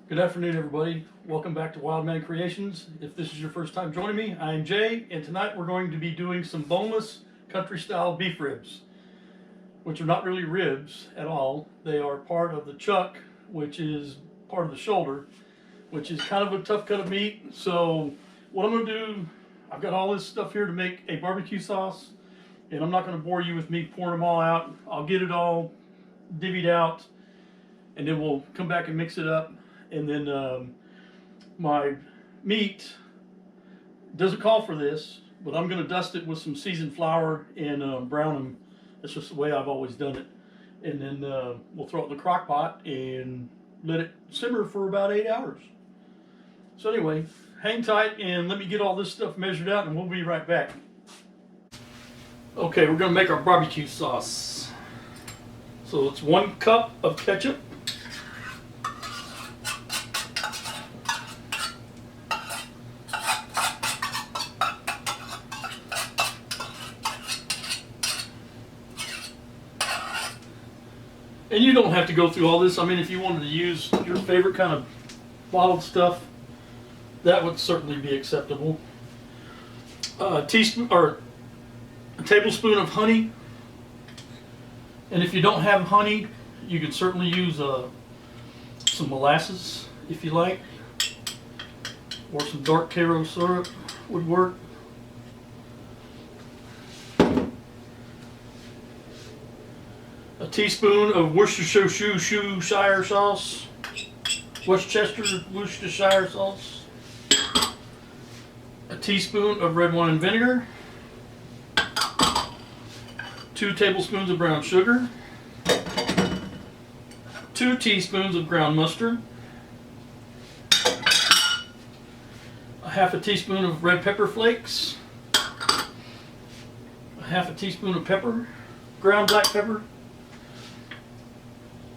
Good afternoon, everybody. Welcome back to Wildman Creations. If this is your first time joining me, I am Jay, and tonight we're going to be doing some boneless country-style beef ribs, which are not really ribs at all. They are part of the chuck, which is part of the shoulder, which is kind of a tough cut of meat. So what I'm going to do, I've got all this stuff here to make a barbecue sauce, and I'm not going to bore you with me pouring them all out. I'll get it all divvied out, and then we'll come back and mix it up. And then my meat doesn't call for this, but I'm going to dust it with some seasoned flour and brown them. That's just the way I've always done it. And then we'll throw it in the crock pot and let it simmer for about 8 hours. So anyway, hang tight and let me get all this stuff measured out and we'll be right back. Okay, we're going to make our barbecue sauce. So it's 1 cup of ketchup. And you don't have to go through all this. I mean, if you wanted to use your favorite kind of bottled stuff, that would certainly be acceptable. A teaspoon or a tablespoon of honey. And if you don't have honey, you could certainly use some molasses if you like, or some dark Karo syrup would work. A teaspoon of Worcestershire sauce. Worcestershire sauce. A teaspoon of red wine vinegar. 2 tablespoons of brown sugar. 2 teaspoons of ground mustard. A half a teaspoon of red pepper flakes. A half a teaspoon of pepper, ground black pepper.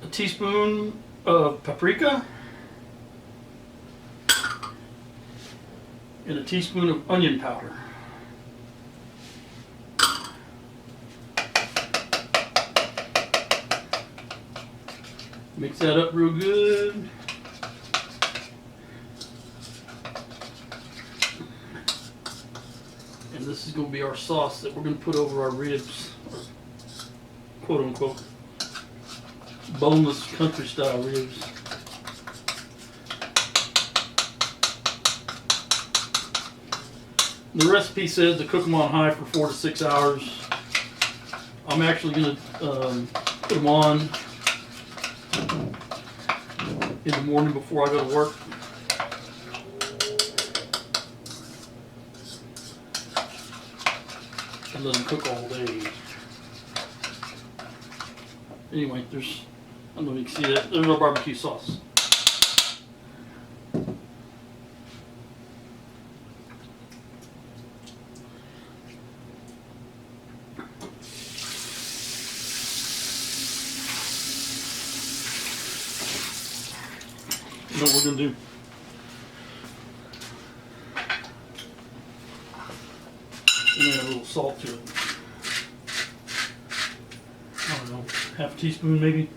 A teaspoon of paprika, and a teaspoon of onion powder. Mix that up real good. And this is going to be our sauce that we're going to put over our ribs, quote unquote. Boneless country style ribs. The recipe says to cook them on high for 4 to 6 hours. I'm actually going to put them on in the morning before I go to work. And let them cook all day. Anyway, I don't know if you can see that. There's our barbecue sauce. You know what we're going to do? And add a little salt to it. I don't know, half a teaspoon maybe.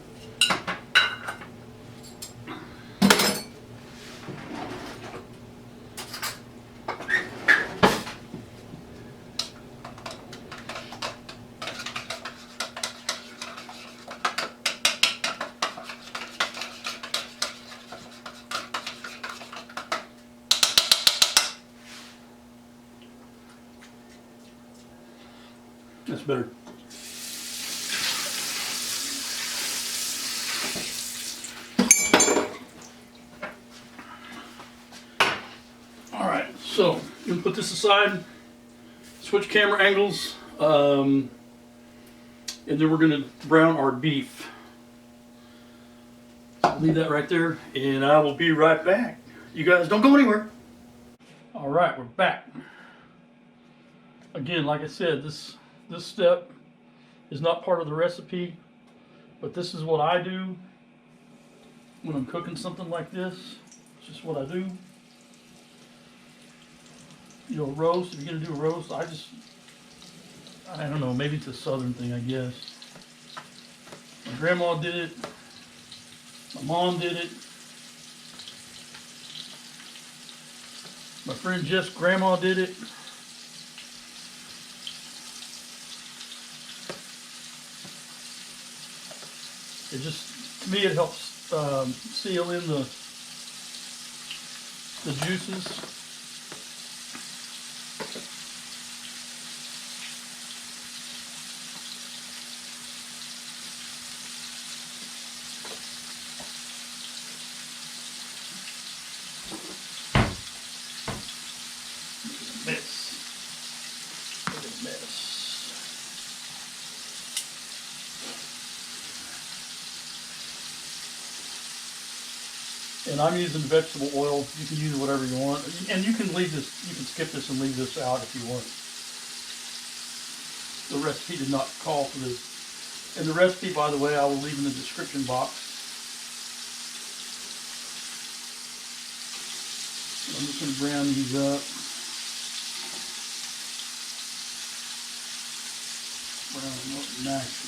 That's better. Alright, so I'm going to put this aside, switch camera angles, and then we're going to brown our beef. So leave that right there, and I will be right back. You guys don't go anywhere. Alright, we're back. Again, like I said, this step is not part of the recipe, but this is what I do when I'm cooking something like this. It's just what I do. You know, roast, if you're gonna do a roast, I don't know, maybe it's a southern thing, I guess. My grandma did it, my mom did it, My friend Jeff's grandma did it. It just, to me, it helps seal in the juices. And I'm using vegetable oil. You can use whatever you want. And you can leave this, you can skip this and leave this out if you want. The recipe did not call for this. And the recipe, by the way, I will leave in the description box. I'm just going to brown these up. Brown them up nicely.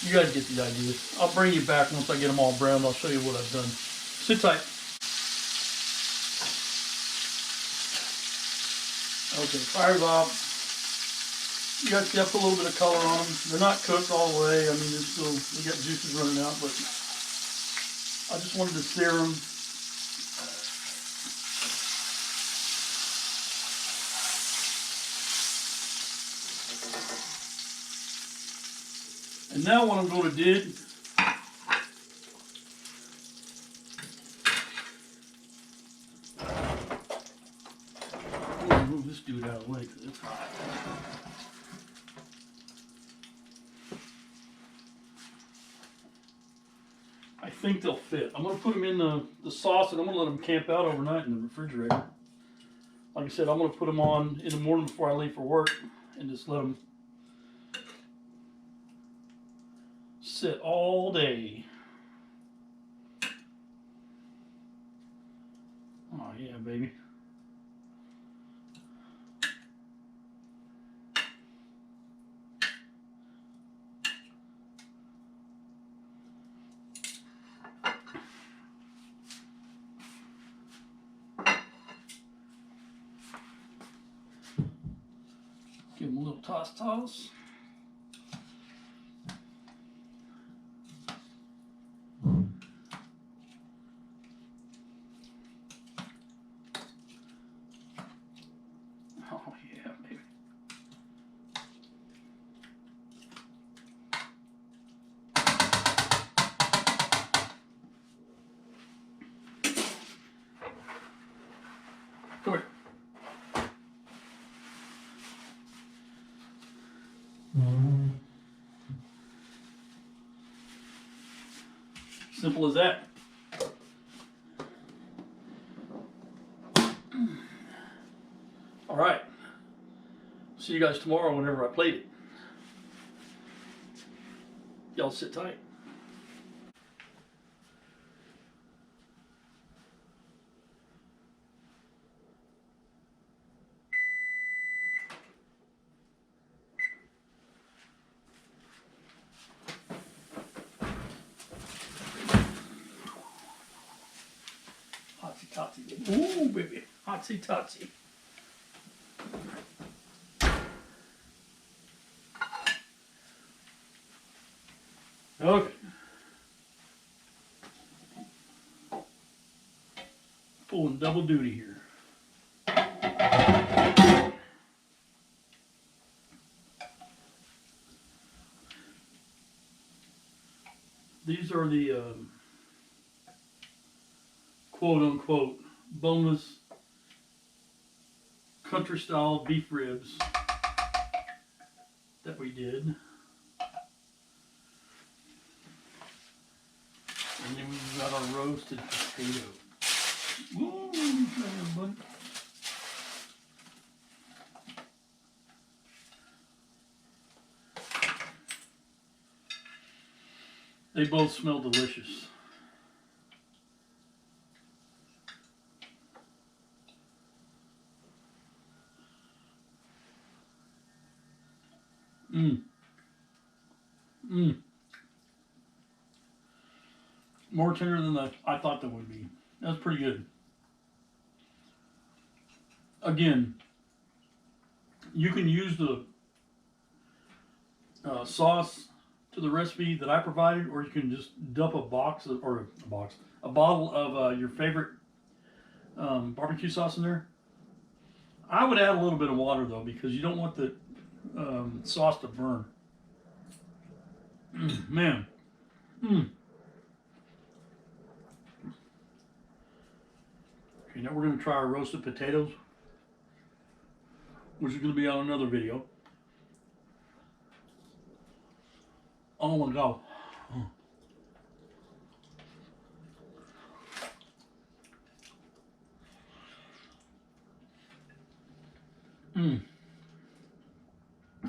You guys get the idea. I'll bring you back once I get them all browned. I'll show you what I've done. Sit tight. Okay, fire's off. You guys see I put a little bit of color on them. They're not cooked all the way. I mean, there's still, we got juices running out, but I just wanted to sear them. And now what I'm going to do, I'm going to move this dude out of the way because it's hot. I think they'll fit. I'm going to put them in the sauce, and I'm going to let them camp out overnight in the refrigerator. Like I said, I'm going to put them on in the morning before I leave for work and just let them sit all day. Oh yeah, baby. Give them a little toss. Oh yeah, baby. Come here. Simple as that. All right. See you guys tomorrow whenever I plate it. Y'all sit tight. Hotsy totsy. Ooh, baby. Hotsy totsy. Okay. Pulling double duty here. These are the quote-unquote boneless country-style beef ribs that we did. And then we've got our roasted potato. Ooh, buddy. They both smell delicious. Mmm. Mmm. more tender than I thought they would be. That's pretty good. Again, you can use the sauce to the recipe that I provided, or you can just dump a bottle of your favorite barbecue sauce in there. I would add a little bit of water though, because you don't want the sauce to burn. Man. Okay, now we're going to try our roasted potatoes, which is going to be on another video. Oh my God.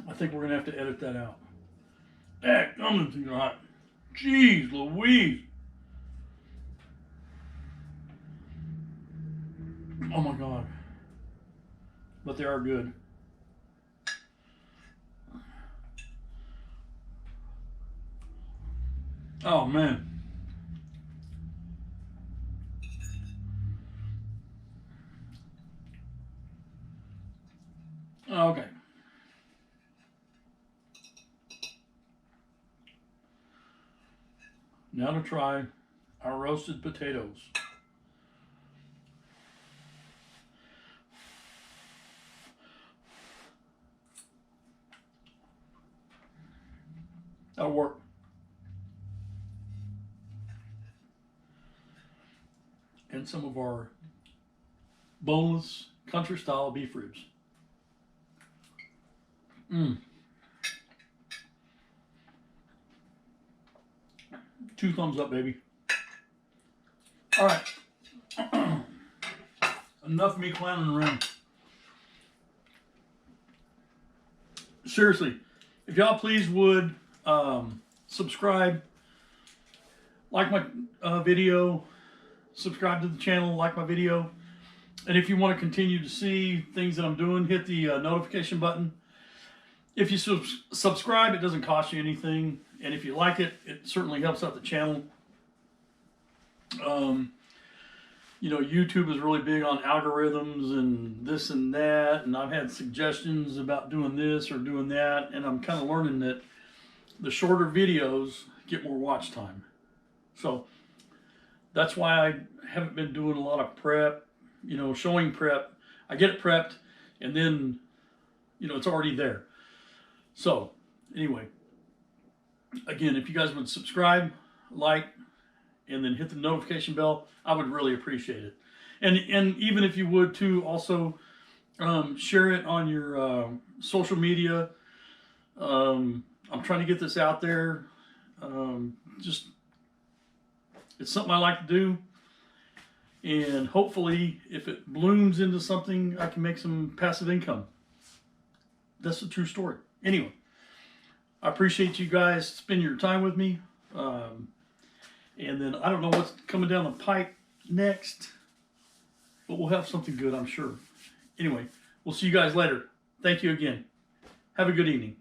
I think we're going to have to edit that out. Heck, I'm too hot. Jeez Louise. Oh my God. But they are good. Oh man. Okay. Now to try our roasted potatoes. That'll work. And some of our boneless country style beef ribs. 2 thumbs up, baby. All right. Enough of me clowning around. Seriously, if y'all please would subscribe, like my video, subscribe to the channel, like my video, and if you want to continue to see things that I'm doing, hit the notification button. If you subscribe, it doesn't cost you anything, and if you like it, it certainly helps out the channel. You know, YouTube is really big on algorithms and this and that, and I've had suggestions about doing this or doing that, and I'm kind of learning that the shorter videos get more watch time. So that's why I haven't been doing a lot of prep, you know, showing prep. I get it prepped, and then, you know, it's already there. So anyway, again, if you guys would subscribe, like, and then hit the notification bell, I would really appreciate it. And even if you would too, also share it on your social media. I'm trying to get this out there. Just, it's something I like to do. And hopefully, if it blooms into something, I can make some passive income. That's a true story. Anyway, I appreciate you guys spending your time with me. And then I don't know what's coming down the pipe next, but we'll have something good, I'm sure. Anyway, we'll see you guys later. Thank you again. Have a good evening.